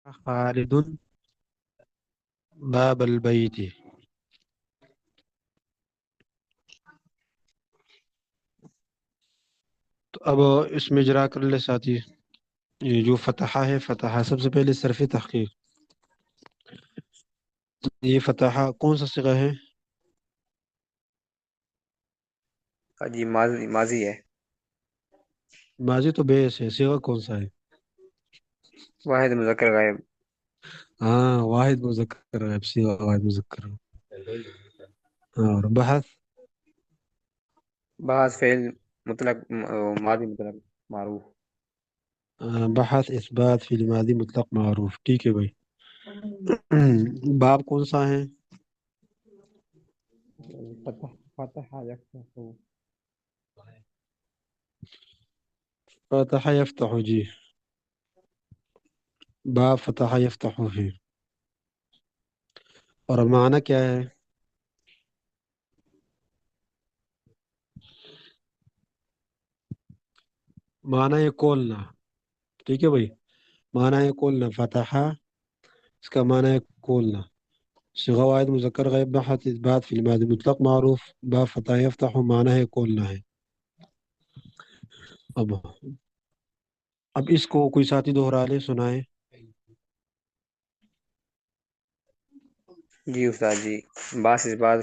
خالد باب البيت. تو اب اس میں اجرا کر لے ساتھی. یہ جو فتحہ ہے، فتحہ سب سے پہلے صرف تحقیق. یہ فتحہ کون سا صیغہ ہے؟ جی ماضی ماضی ہے. ماضی تو بیس ہے، صیغہ کون سا ہے؟ واحد مذکر غائب. ہاں، واحد مذکر غائب، صیغہ واحد مذکر. اور بحث. بعض فعل مطلق ماضی مطلق معروف. بحث اثبات فی الماضی مطلق معروف. ٹھیک ہے بھائی. باب کون سا ہے؟ فتح فتح یفتح. فتح یفتح جی. باب فتح یفتح ہے. اور معنی کیا ہے؟ معنی ہے کھولنا. ٹھیک ہے بھائی. معنی ہے کھولنا. فتح اس کا معنی ہے کھولنا. صيغة واحد مذکر غائب. بحث اثبات فی الماضی مطلق معروف. باب فتح یفتح معنی ہے کھولنا ہے. اب اس کو کوئی ساتھی دوہرا لے، سنائے. جی استاد جی. بعض اس بعد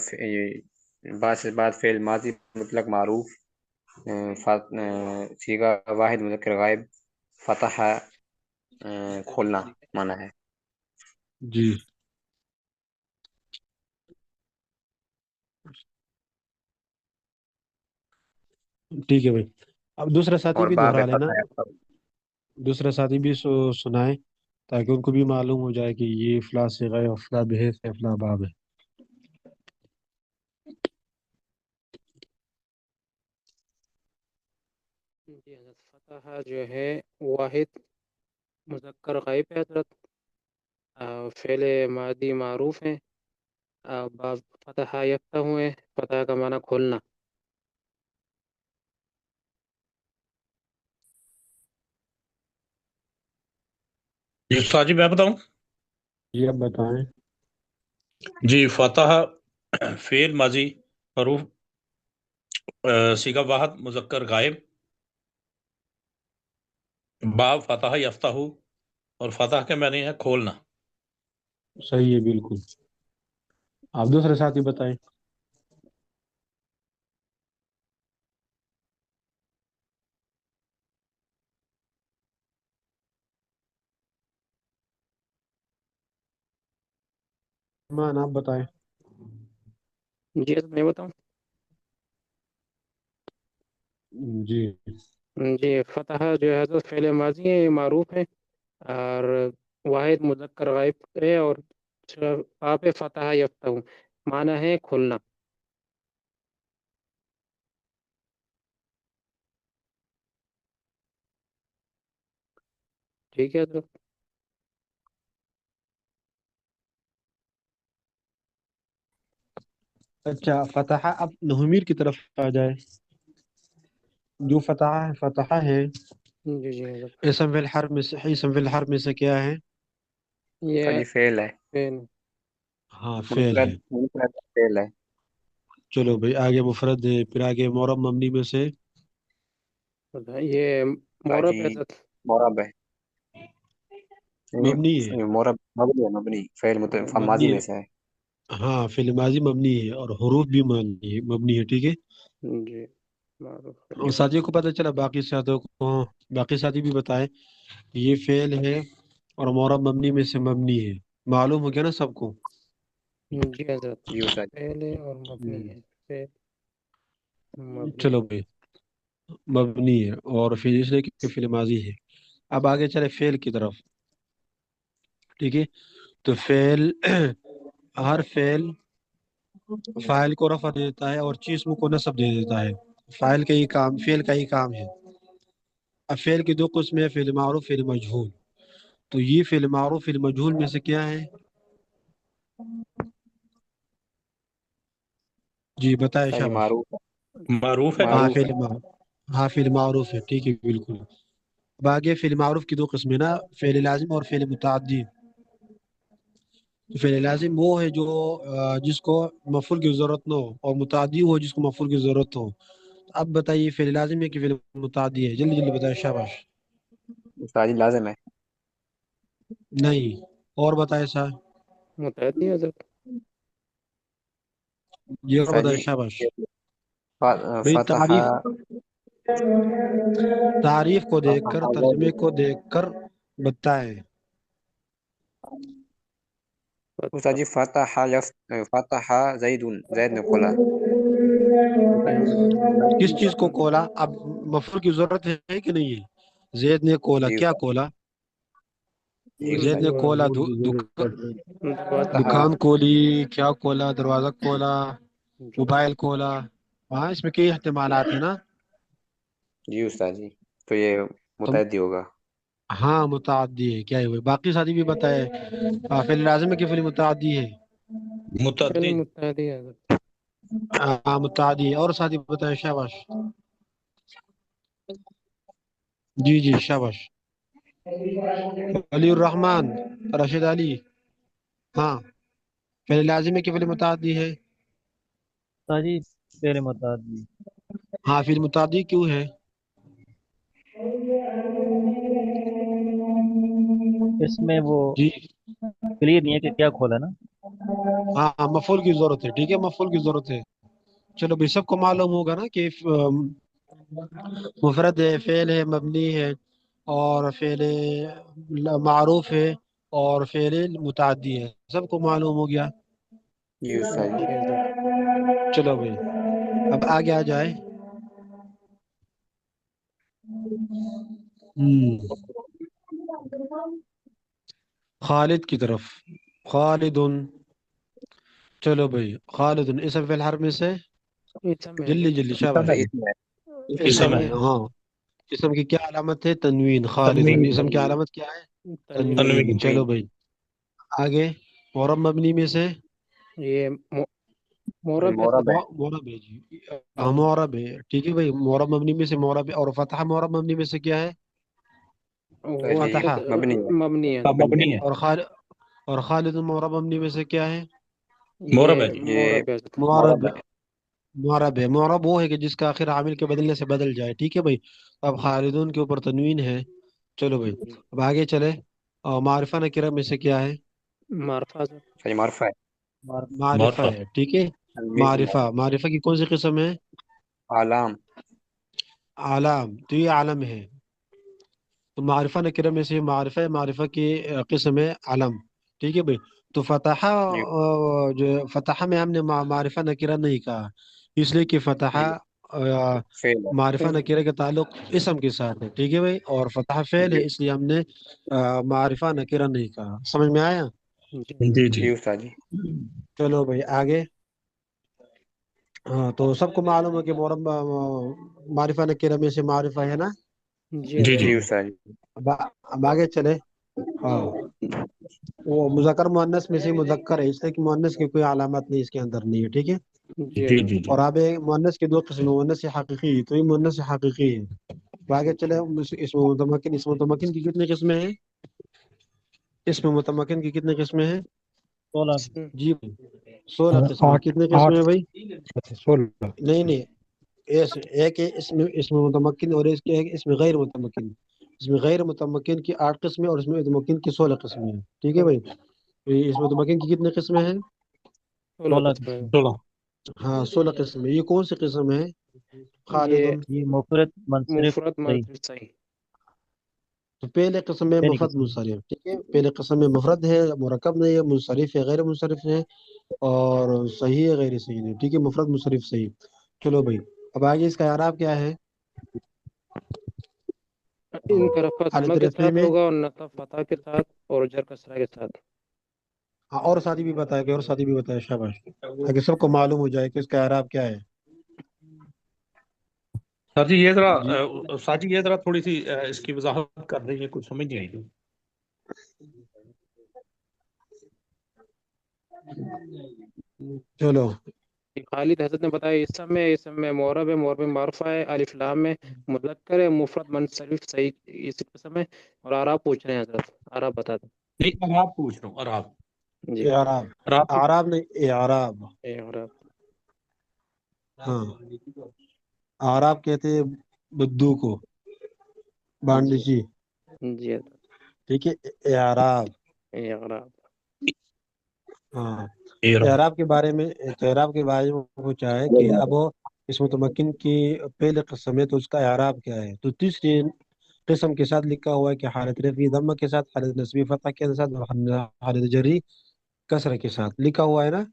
بعض اس بعد فعل ماضی مطلق معروف. صیغہ واحد مذکر غائب. فتح کھولنا مانا ہے. جی ٹھیک ہے بھائی. اب دوسرا ساتھی اور بھی باب دوہرا لینا. فتح یفتح. دوسرا ساتھی بھی سنائے، تاکہ ان کو بھی معلوم ہو جائے کہ یہ فلاں صیغہ ہے، فلاں بحیث ہے، فلاں باب ہے. جی حضرت، فتح جو ہے واحد مذکر غائب ہے حضرت. فعل ماضی معروف ہیں. باب فتح یفتح ہوئے، فتح کا معنی کھولنا. جی استاد جی میں بتاؤں. یہ اب بتائیں. جی فتح فعل ماضی حروف صیغہ واحد مذکر غائب. باب فتح یفتح، اور فتح کے معنی ہے کھولنا. صحیح ہے بالکل. آپ دوسرے ساتھی بتائیں. مان آپ بتائیں. جی حضرت میں بتاؤں. جی جی فتح جو ہے حضرت فعل ماضی ہے، معروف ہے اور واحد مذکر غائب ہے. اور آپ فتح یفتح معنی ہے کھولنا. ٹھیک ہے حضرت. اچھا، فتح اب نحمیر کی طرف آ جائے. جو فتح ہے جی جی حضرت. اسم فی الحرف میں سے، اسم فی الحرف میں سے کیا ہے؟ یہ جی فعل ہے. فعل. ہاں فعل منفرد ہے. منفرد فعل ہے. چلو بھائی، آگے مفرد ہے، پھر آگے معرب مبنی میں سے. یہ جی معرب ہے حضرت. مورب ہے. مبنی ہے. مورب مبنی ہے. مبنی فعل ماضی مبنی میں ہے. سے ہے. ہاں فعل ماضی مبنی ہے، اور حروف بھی مبنی ہے. ٹھیک ہے. جی معروف ہے. اور ساتھیوں کو پتہ چلا، باقی ساتھیوں کو، باقی ساتھی بھی بتائیں. یہ فعل ہے اور معرب مبنی میں سے مبنی ہے. معلوم ہو گیا نا سب کو؟ جی حضرت. جی استاد. فعل ہے اور مبنی ہے. فعل مبنی. چلو بھائی، مبنی ہے اور پھر اس لیے کہ فعل ماضی ہے. اب آگے چلے فعل کی طرف. ٹھیک ہے. تو فعل، ہر فعل فاعل کو رفع دے دیتا ہے اور چیز کو نصب دے دیتا ہے. فاعل کا ہی کام، فعل کا ہی کام ہے. اب فعل کی دو قسم ہے، فعل معروف، فعل مجہول. تو یہ فعل معروف فعل مجہول میں سے کیا ہے؟ جی بتائیں جی شاباش. معروف ہے. معروف ہے. ہاں معروف ہے. فعل معروف. ہاں فعل معروف ہے. ٹھیک ہے بالکل. اب آگے فعل معروف کی دو قسمیں نا، فعل لازم اور فعل متعدی۔ تو فعل لازم وہ ہے جو جس کو مفعول کی ضرورت نہ ہو، اور متعدی وہ جس کو مفعول کی ضرورت ہو۔ اب بتائیے فعل لازم ہے کہ فعل متعدی ہے؟ جلدی جلدی بتائیں، شاباش۔ استاد جی لازم ہے۔ نہیں، اور بتائیں سا، متعدی حضرت۔ یہ اور استاد بتائیں، جی شاباش۔ بھئی فتح تعریف، تعریف کو دیکھ کر، ترجمے کو دیکھ کر بتائیں۔ استاد جی فتح زید، زید نے کھولا۔ کس چیز کو کھولا؟ اب مفعول کی ضرورت ہے کہ نہیں ہے؟ زید نے کھولا، جی کیا استاد کھولا؟ جی زید استاد نے جی کھولا دروازہ فتح دکان کھولی، کیا کھولا؟ دروازہ کھولا، جو موبائل کھولا۔ ہاں، اس میں کئی احتمالات ہیں نا۔ جی استاد جی، تو یہ تم متعدی ہوگا۔ ہاں متعدی ہے، کیا ہے ہوئے؟ باقی ساتھی بھی بتائے، فعل لازم ہے کہ فعل متعدی ہے؟ فعل متعدی متعدی حضرت۔ ہاں متعدی ہے، اور ساتھی بتائے، شاباش۔ جی جی شاباش۔ علی الرحمن، راشد علی، ہاں فعل لازم ہے کہ فعل متعدی ہے؟ جی فعل متعدی۔ ہاں فعل متعدی کیوں ہے؟ اس میں وہ جی کلیئر نہیں ہے کہ کیا کھولا نا۔ ہاں مفعول کی ضرورت ہے، ٹھیک ہے، مفعول کی ضرورت ہے۔ چلو بھائی، سب کو معلوم ہوگا نا کہ مفرد ہے، فعل ہے، مبنی ہے، اور فعل معروف ہے، اور فعل متعدی ہے، سب کو معلوم ہو گیا۔ جی استاد جی۔ جی حضرت۔ چلو بھائی، اب آگے آ جائے۔ خالد کی طرف، خالد، چلو بھائی، خالد اسم فعل حرف میں سے، اسم ہے جلدی حضرت۔ جلدی، شاباش۔ اس میں اسم اسم اسم ہے، ہے ہے، ہاں۔ اسم کی کیا علامت ہے؟ تنوین۔ خالد تنوین، اسم کی علامت کیا ہے؟ تنوین۔ تنوین۔ تنوین، چلو بھائی آگے، معرب مبنی میں سے، یہ مورب ہے مورب حضرت۔ ہے۔ معرب ہے جی، ہاں معرب ہے، ٹھیک ہے بھائی، معرب مبنی میں سے معرب ہے، اور فتح معرب مبنی میں سے کیا ہے؟ وہ جی فتح۔ حضرت مبنی ہے۔ مبنی ہے اب حضرت۔ مبنی ہے، اور خالد، اور خالد معرب مبنی میں سے کیا ہے؟ مورب ہے یہ جی۔ یہ مورب ہے حضرت۔ معرب، مورب ہے۔ معرب ہے، معرب وہ ہے کہ جس کا آخر عامل کے بدلنے سے بدل جائے، ٹھیک ہے بھائی۔ اب جی خالدون کے اوپر تنوین ہے۔ چلو بھائی، جی۔ اب آگے چلے، اور معرفہ نکرہ میں سے کیا ہے؟ معرفہ حضرت۔ صحیح معرفہ ہے۔ معرفہ معرفہ، ہے، ٹھیک ہے۔ تنوین معرفہ، معرفہ کی کون سی قسم ہے؟ علام۔ عالم، تو یہ عالم ہے، تو معرفہ نکرہ میں سے معرفہ، معرفہ کی قسم ہے علم، ٹھیک ہے بھائی۔ تو فتحہ، جی جو فتحہ میں ہم نے معرفہ نکرہ نہیں کہا، اس لیے کہ فتحہ جی فعل ہے۔ معرفہ فعل۔ نکرہ کا تعلق اسم کے ساتھ ہے، ٹھیک ہے بھائی، اور فتح فعل جی ہے، اس لیے ہم نے معرفہ نکرہ نہیں کہا۔ سمجھ میں آیا؟ جی جی جی، جی استاد جی۔ چلو بھائی آگے، ہاں تو سب کو معلوم ہے کہ معرب معرفہ نکرہ میں سے معرفہ ہے نا۔ جی جی حضرت۔ جی، جی استاد جی۔ اب آگے چلے، ہاں وہ مذکر مؤنث میں سے مذکر ہے، اس لیے کہ مؤنث کی کوئی علامت نہیں اس کے اندر نہیں ہے، ٹھیک ہے۔ جی جی حضرت۔ جی جی، اور اب مؤنث کی دو قسم، مؤنث حقیقی، تو یہ مؤنث حقیقی ہے۔ تو آگے چلے، اسم متمکن، اسم متمکن کی کتنی قسمیں ہیں؟ اسم متمکن کی کتنی قسمیں ہیں؟ 16 جی 16 قسمیں، کتنی قسمیں ہیں بھائی؟ 16۔ نہیں نہیں، ایک ہے اسم متمکن، اور اس کے ایک اسم غیر متمکن۔ اس میں غیر متمکن کی 8 قسمیں، اور اس میں متمکن کی 16 قسمیں ہیں، ٹھیک ہے بھائی۔ اس متمکن کی کتنی قسمیں ہیں؟ 16 قسم ہے۔ 16، ہاں 16 قسم ہے۔ یہ کون سی قسم ہے؟ خالد، یہ یہ مفرد منصرف مفرد صحیح، منصرف صحیح۔ تو پہلے قسم میں پہلی مفرد قسم۔ منصرف، ٹھیک ہے، پہلے قسم میں مفرد ہے، مرکب نہیں ہے، منصرف ہے، غیر منصرف ہے، اور صحیح ہے، غیر صحیح ہے، ٹھیک ہے، مفرد منصرف صحیح۔ چلو بھائی، اب آگے اس کا اعراب کیا ہے؟ ان کا رفع حالت ضمہ کے رفعی ساتھ میں، ہوگا، اور نصب فتح کے ساتھ، اور جر کسرہ کے ساتھ۔ ہاں، اور ساتھی بھی بتایا کہ، اور ساتھی بھی بتایا، شاباش، تاکہ سب کو معلوم ہو جائے کہ اس کا اعراب کیا ہے۔ سر جی یہ ذرا جی سر جی یہ ذرا تھوڑی سی اس کی وضاحت کر دیں، یہ کچھ سمجھ نہیں آئی۔ چلو خالد حضرت نے بتایا اس سب میں معرب ہے، معرب معرفہ ہے، الف لام میں مذکر ہے، مفرد منصرف صحیح اس قسم ہے۔ اور آراب پوچھ رہے ہیں حضرت، آراب بتا دیں نہیں، اعراب پوچھ رہا ہوں، اعراب جی۔ اعراب، اعراب کی اعراب نہیں اعراب، آراب ہاں اعراب کہتے ہیں بدو کو، جی بانڈچی، جی حضرت، ٹھیک ہے، اعراب، آراب ہاں اعراب اعراب کے بارے میں، اعراب کے بارے میں پوچھا ہے کہ اب اس متمکن کی پہلے قسم ہے تو اس کا اعراب کیا ہے، تو تیسری قسم کے ساتھ لکھا ہوا ہے کہ حالت رفعی ضمہ کے ساتھ، حالت نصبی فتح کے ساتھ، اور حالت جری کسرہ کے ساتھ لکھا ہوا ہے نا۔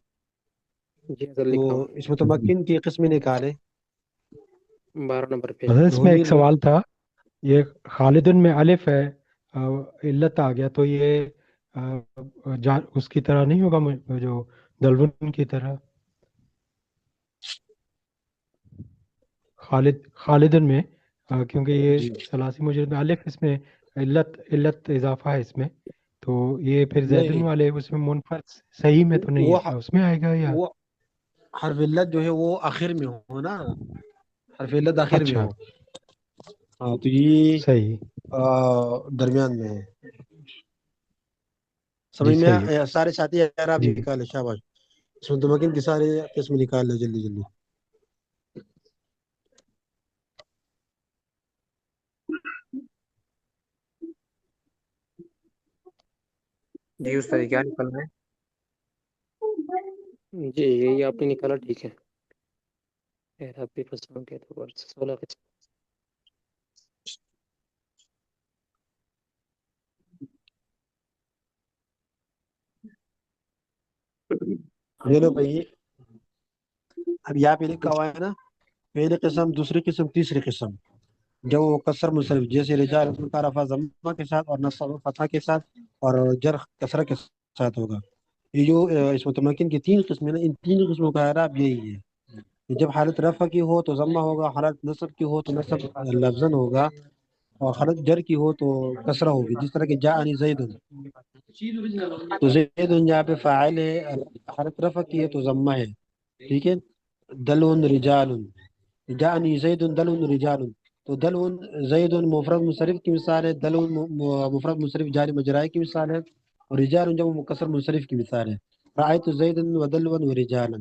جی حضرت تو لکھا ہوا اس متمکن کی قسم نکالے، 12 نمبر پیج حضرت میں۔ اس میں ایک ضمیر میں، سوال تھا، یہ خالدن میں الف ہے، علت آ گیا تو یہ اس کی طرح نہیں ہوگا، جو دلون کی طرح؟ خالدن میں کیونکہ یہ جی ثلاثی مجرد میں الف، اس میں علت اضافہ ہے اس میں، تو یہ پھر زیدن نہیں، والے اس میں منفرد صحیح میں تو نہیں ہے، وہ کیا اس میں آئے گا یا؟ وہ حرف علت جو ہے وہ آخر میں ہو نا، حرف علت آخر میں اچھا، ہو، ہاں تو یہ صحیح درمیان میں ہے، جی، سمجھ میں صحیح ہے سارے ساتھی اعراب جی۔ نکالے، شاباش، اس متمکن کی سارے قسم نکال لے جلدی جلدی۔ جی استاد کیا نکل رہا ہے؟ جی یہی آپ نے نکالا، ٹھیک ہے۔ اعراب کی قسموں کے اعتبار سے 16 قسم۔ یہ لو بھائی، اب یہاں پہ لکھا ہوا ہے نا، پہلی قسم، دوسری قسم، تیسری قسم، جب وہ کسر منصرف، جیسے رجال کا رفع ضمہ کے ساتھ اور نصب فتح کے ساتھ اور جر کسرہ کے ساتھ ہوگا۔ یہ جو اس متمکن کی تین قسمیں نا، ان تین قسموں کا اعراب یہی ہے، جب حالت رفع کی ہو تو ضمہ ہوگا، حالت نصب کی ہو تو نصب لفظاً ہوگا، اور حالت جر کی ہو تو کسرہ ہوگی، جس طرح کہ جاءنی زید، تو زید یہاں پہ فاعل ہے، حالت رفع کی ہے تو ضمہ ہے، ٹھیک ہے، دلون رجال، جاءنی زید دلون رجال، تو دلون زید مفرد منصرف کی مثال ہے، دلون مفرد منصرف جاری مجرائے کی مثال ہے، اور رجال جمع مکسر منصرف کی مثال ہے، رأیت زید و دلون و رجالا،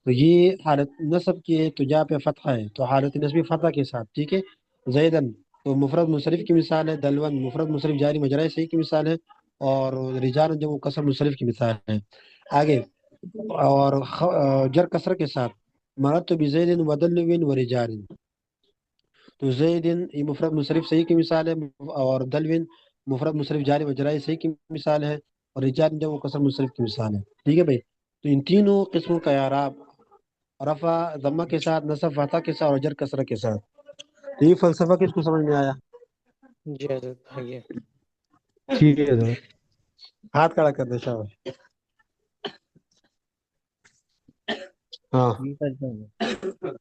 تو یہ حالت نصب کی ہے تو جا پہ فتح ہے، تو حالت نصبی فتح کے ساتھ، ٹھیک ہے، زیدن تو مفرد منصرف کی مثال ہے، دلون مفرد منصرف جاری مجرائے صحیح کی مثال ہے، اور رجال جمع مکسر منصرف کی مثال ہے۔ آگے، اور جر کسر کے ساتھ، مرت بزید و دلون و رجال، تو زیدن یہ مفرد منصرف صحیح کی مثال ہے، اور دلوین مفرد منصرف جاری مجرائی صحیح کی مثال ہے، اور رجال جو قسم منصرف کی مثال ہے، ٹھیک ہے بھائی۔ تو ان تینوں قسموں کا اعراب رفع ضمہ کے ساتھ، نصب فتح کے ساتھ، اور جر کسرہ کے ساتھ، تو یہ فلسفہ کس کو سمجھ میں آیا؟ جی حضرت آگے۔ ٹھیک ہے حضرت۔ ہاتھ کھڑا کر دے شاباش، ہاں ٹھیک ہے حضرت۔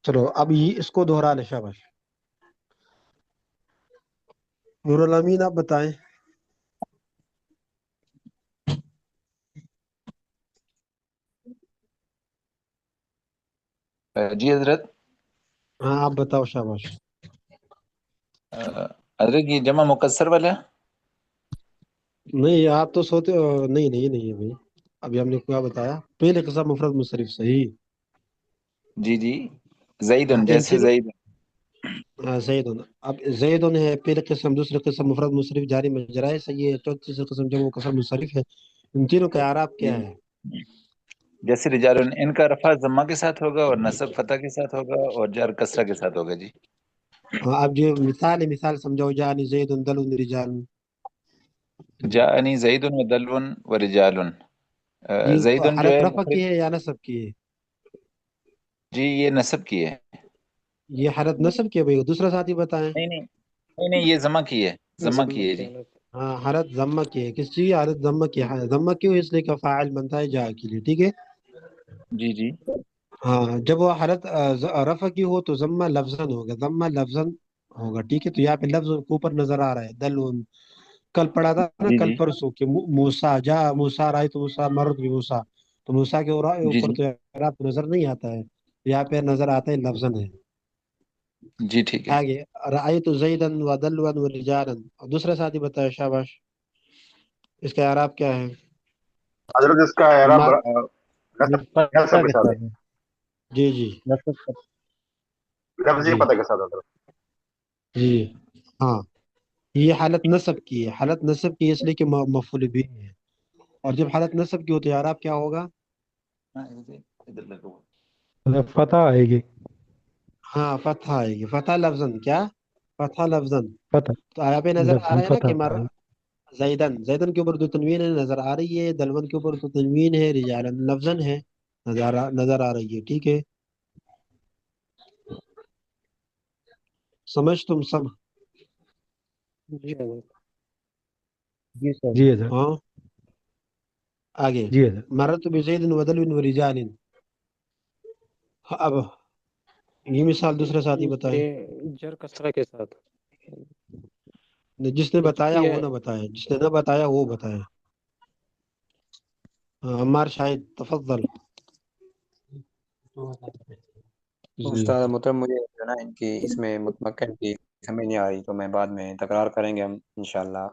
چلو اب یہ اس کو دوہرا لے، شاباش، نور الامین آپ بتائیں۔ جی حضرت، ہاں آپ بتاؤ، شاباش۔ حضرت یہ جمع مکسر والا؟ نہیں آپ تو سوتے نہیں نہیں نہیں ہے بھائی، ابھی ہم نے کیا بتایا، پہلے قسم مفرد منصرف صحیح، جی جی، زیدن ان جیسے تینوں، زیدن۔ زیدن، اب زیدن ہے پہلی قسم، دوسری قسم مفرد منصرف جاری مجرائے صحیح ہے، چوتھی قسم جمع کسر منصرف ہے، ان تینوں کا اعراب کیا ہے؟ جیسے رجال، ان کا رفع ضمہ کے ساتھ ہوگا، اور نصب فتح کے ساتھ ہوگا، اور جر کسرہ کے ساتھ ہوگا۔ جی اب جو مثال ہے، مثال سمجھاؤ، جانی زید دل رجال، جاءنی زید و دلون و رجال۔ یہ زیدن جو حالت ہے رفع مفرد، کی ہے یا نصب کی ہے؟ جی یہ نصب کی ہے۔ یہ حالت نصب کی ہے بھائی، دوسرا ساتھی بتائیں۔ نہیں نہیں نہیں نہیں، یہ ضمہ کی ہے، ضمہ ضمہ کی ہے کی جی۔ حالت۔ ہاں حالت ضمہ کی ہے، کس چیز؟ حالت ضمہ کی ہے، ضمہ کیوں؟ اس لیے کہ فاعل بنتا ہے جا کے لیے، ٹھیک ہے، جی جی ہاں جب وہ حالت رفع کی ہو تو ضمہ لفظاً ہوگا، ضمہ لفظاً ہوگا، ٹھیک ہے، تو یہاں پہ لفظ اوپر نظر آ رہا ہے، دلون، کل پڑھا تھا نا، جی کل جی پرسوں کہ موسیٰ جا موسیٰ، رأیت موسیٰ، مرت بھی موسیٰ، تو موسیٰ کے جی اوپر جی تو اعراب نظر نہیں آتا ہے، یہاں پہ نظر آتا ہے لفظاً ہے۔ جی ٹھیک ہے۔ آگے رأیت زیدن و دلون و رجالا، دوسرا ساتھی بتائے شاباش، اس کا اعراب کیا ہے؟ حضرت اس کا اعراب ما یہ نصب فتح کے کے ساتھ ہے، ساتھ ہے، جی جی نصب فتح۔ لفظی جی فتح کے ساتھ حضرت۔ جی ہاں، یہ حالت نصب کی ہے، حالت نصب کی ہے اس لیے کہ مفعول بھی ہے، اور جب حالت نصب کی ہو تو اعراب کیا ہوگا؟ ہاں، ادھر لگا ہوا۔ مطلب فتح آئے گی، ہاں فتح آئے گی، فتح لفظاً، کیا فتح لفظاً؟ فتح تو یہاں پہ نظر آ لفظاً رہا ہے نا کہ فتح آئے گی۔ زیدن، زیدن کے اوپر جو تنوین ہے نظر آ رہی ہے، دلون کے اوپر جو تنوین ہے رجالن لفظاً ہے، نظر آ رہی ہے، ٹھیک ہے، سمجھ تم سب؟ جی حضرت۔ جی سر۔ جی حضرت، ہاں آگے جی حضرت، مررت بزید و دلو و رجال، اب یہ مثال دوسرے ساتھی بتائیں، یہ جر کسرہ کے ساتھ، جس نے بتایا وہ یہ نہ بتایا، جس نے نہ بتایا وہ بتایا۔ ہاں، عمار شاہد تفضل۔ جی استاد محترم، مجھے جو ہے نا ان کی اس میں متمکن کی سمجھ نہیں آ رہی، تو میں بعد میں تکرار کریں گے ہم انشاءاللہ،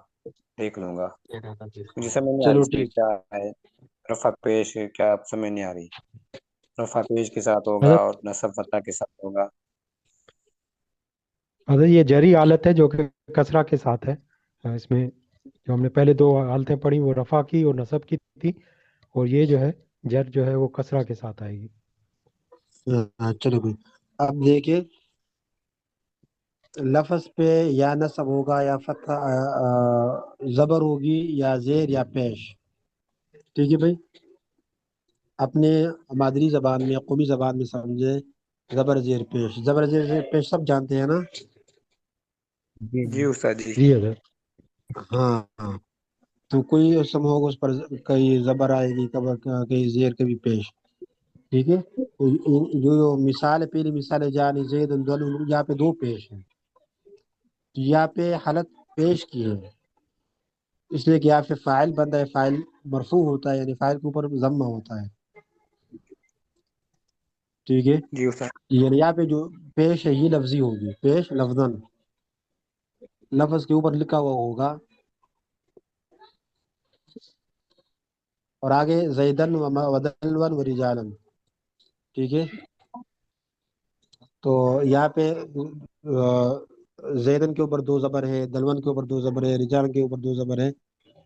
دیکھ لوں گا، مجھے سمجھ نہیں آ رہی چلو اس میں ٹھیک، کیا ہے، رفع پیش کیا سمجھ نہیں آ رہی، رفع پیش کے ساتھ ہوگا حضرت اور نصب فتح کے ساتھ ہوگا۔ حضرت یہ جری حالت ہے جو کہ کسرہ کے ساتھ ہے، اس میں جو ہم نے پہلے دو حالتیں پڑھی وہ رفع کی اور نصب کی تھی، اور یہ جو ہے جر جو ہے وہ کسرہ کے ساتھ آئے گی۔ ہاں چلو بھائی، اب دیکھیں لفظ پہ یا نصب ہوگا یا فتح زبر ہوگی یا زیر یا پیش، ٹھیک ہے بھائی، اپنے مادری زبان میں قومی زبان میں سمجھے، زبر زیر پیش، زبر زیر پیش سب جانتے ہیں نا؟ جی جی جی استاد جی۔ جی حضرت، ہاں ہاں، تو کوئی اسم ہوگا اس پر کئی زبر آئے گی، کئی زیر، کبھی پیش، ٹھیک ہے، جو مثال ہے، پہلی مثال ہے جان زید یہاں پہ دو پیش ہیں، تو یہاں پہ حالت پیش کی ہے، اس لیے کہ یہاں پہ فاعل بنتا ہے، فاعل مرفوع ہوتا ہے، یعنی فاعل کے اوپر ضمہ ہوتا ہے، ٹھیک ہے، جی استاد۔ یعنی یہاں پہ جو پیش ہے یہ لفظی ہوگی، پیش لفظاً، لفظ کے اوپر لکھا ہوا ہوگا، اور آگے زیدن و دلون و رجالن، ٹھیک ہے، تو یہاں پہ زیدن کے اوپر دو زبر ہے، دلون کے اوپر دو زبر ہے، رجال کے اوپر دو زبر ہے،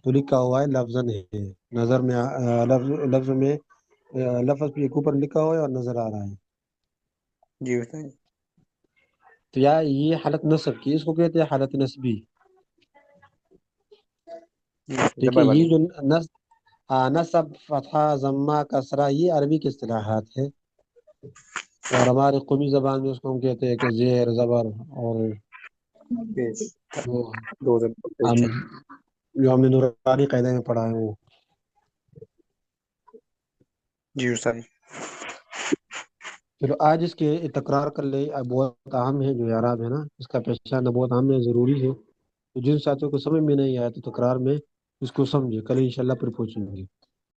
تو لکھا ہوا ہے لفظاً ہے، نظر میں لفظ میں لفظ کے اوپر لکھا ہوا ہے اور نظر آ رہا ہے، جی استاد تو یہ حالت نصب کی، اس کو کہتے ہیں حالت نصبی، جی، ٹھیک ہے، زبر یہ والی۔ جو نصب فتحہ ضمہ کسرہ یہ عربی کی اصطلاحات ہے، اور ہمارے قومی زبان میں اس کو ہم کہتے ہیں کہ زیر زبر، اور پیش، وہ دو زبر پیش ہم ہے۔ جو ہم نے نورانی قاعدہ میں پڑھا ہے وہ۔ جی استاد جی۔ چلو آج اس کے تکرار کر لے، بہت اہم ہے، جو اعراب ہے نا اس کا پہچاننا بہت اہم ہے، ضروری ہے، تو جن ساتھیوں کو سمجھ میں نہیں آیا تو تکرار میں اس کو سمجھے، کل انشاءاللہ پھر پوچھیں گے۔